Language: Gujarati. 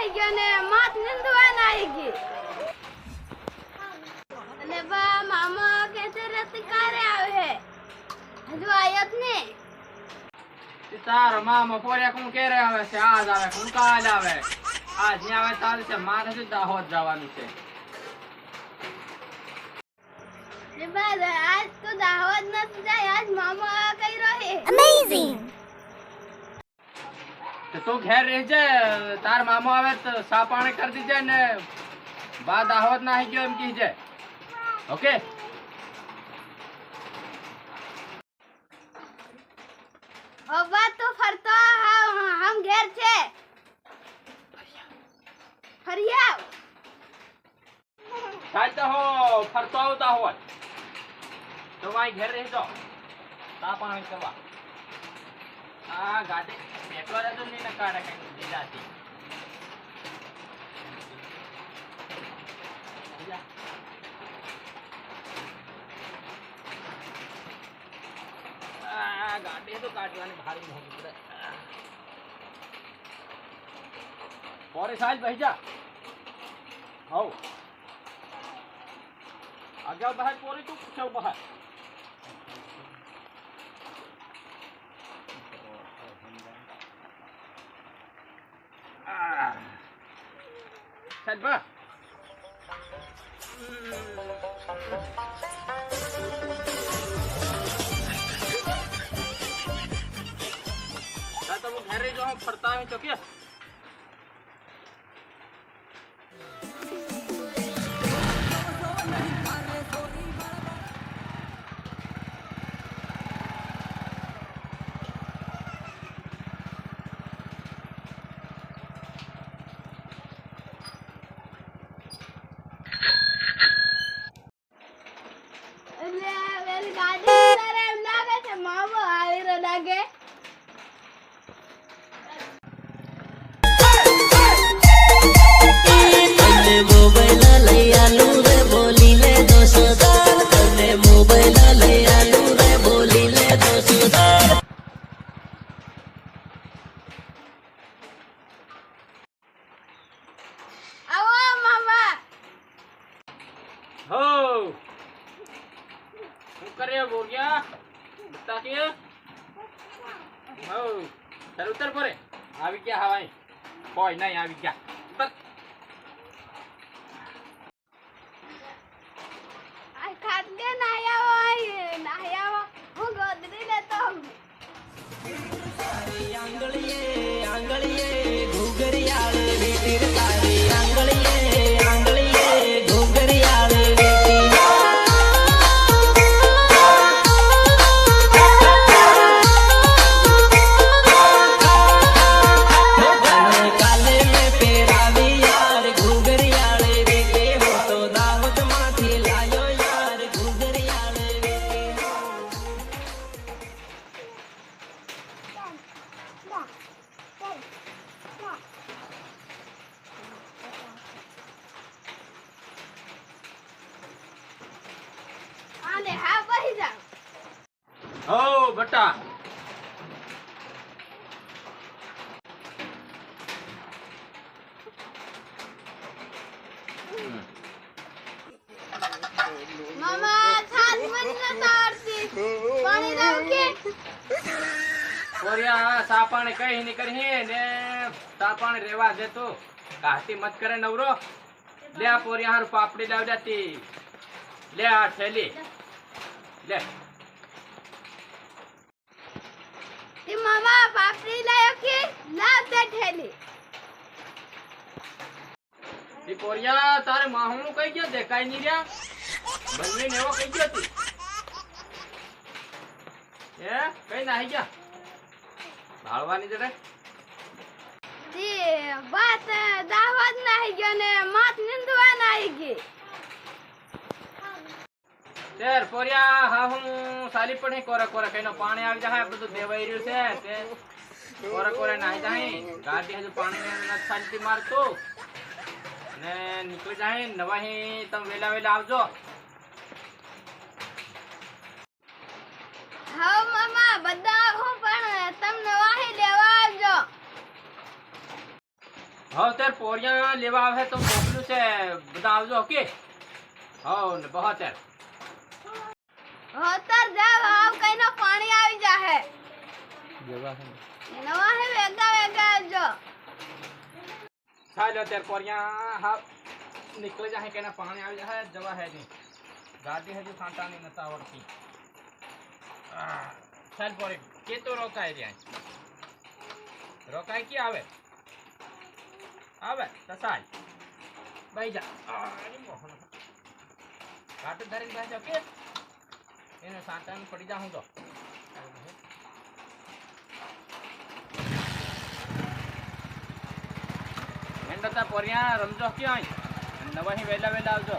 આવી ગયો ને માથ નિંદવાન આવી ગઈ અને બા મામા કે તે રસ્તે કારે આવે હજુ આયત ને તાર મામા પોરે કોણ કે રે આવે છે આજ આવે કોણ કાલ આવે આજ ને આવે તાલ છે મારે શું દાહોદ જવાનું છે રે બા આજ તો દાહોદ ન જાય આજ મામા કઈ રહે Amazing! તો તું ઘેર રહેજે તાર મામો આવે તો સા પાણી કરી દીજે ને બા દાહોદ ના આવી ગયો એમ કીજે ઓકે હવે તો ફરતો હમ ઘેર છે ફરિયાવ સાચ તો હો ફરતો આવતા હોય તો વાય ઘેર રહેજો સા પાણી કરવા આ ગાડી મેટલો રહેતો નહીં ને કાઢે કઈ દીધાથી ગાડી તો કાઢવાની ભારી મોટી પડે પોરે સાજ બેસી જા હો આગળ બહાર પોરે તું પૂછો બહાર સાજ બા ઘરે જો હું ફરતા આવી તો કે ગાડી એમ લાગે છે મામો આવી રહ્યો લાગે बोलिया बता के हो चल उतर परे આવી ગયા હવાઈ કોઈ નહીં આવી ગયા ઉતર આ ખાટલે નાયા હું ગોદરી લેતો આંગળીએ ઘુઘરિયાળે વીટીર તારી આંગળીએ ઘુઘરિયાળે આને હા બહી જા હો બટા મામા ખાસ મન ન તારતી પાણી લાવ કે ઓરિયા સા પાણી કઈ ની કરી ને સા પાણી રેવા દે તો કાહતી મત કરે નવરો લે આ પોરિયા હાર પાપડી લાવ જાતી લે આ થેલી લે તે મામા પાપડી લાયો કે લાવ તે ઠેલી ઈ પોરિયા તારે માહું કઈ ગયો દેખાય ની રહ્યા બંને નેવો કઈ ગયો તી એ કઈ નાહી ગયા ભાળવાની જરા તે બાત દાવત નાહી ગયો ને માથ નિંદવાન આવી ગઈ તેર પોરિયા હા હું સાલી પડી કોરા કોરા કઈનો પાણી આવી જાય બધું દેવાઈ રહ્યું છે તે કોરા કોરા નાહી જાય ગાડી હજુ પાણી ને ન શાંતિ મારતો ને નીકળી જાય નવાહી તમે વેલા વેલા આવજો હા મામા બધા હું પણ તમને વાહી લેવા આવજો હવે તાર પોરિયા લેવા આવે તો મોકલું છે બધા આવજો ઓકે હવ ને બહુ તાર હોતર જાવ આવ કઈનો પાણી આવી જાહે જવા નવા હે વેગા વેગા આવજો ચાલો તાર પોરિયા હા નીકળી જાય કે પાણી આવી જાય જવા હે નહીં ગાડી હજુ સાંટાની નથી આવડતી ચાલ પોરી કે તો રોકાય રહ્યા રોકાય કે આવે આવે તસાય ભાઈ જા કાટ ધરીને ભાઈ જા કે એને સાંટાને પડી જા હું તો એન્ડ તા પોરિયા રમજો ક્યાં નવા વેલા વેલા આવજો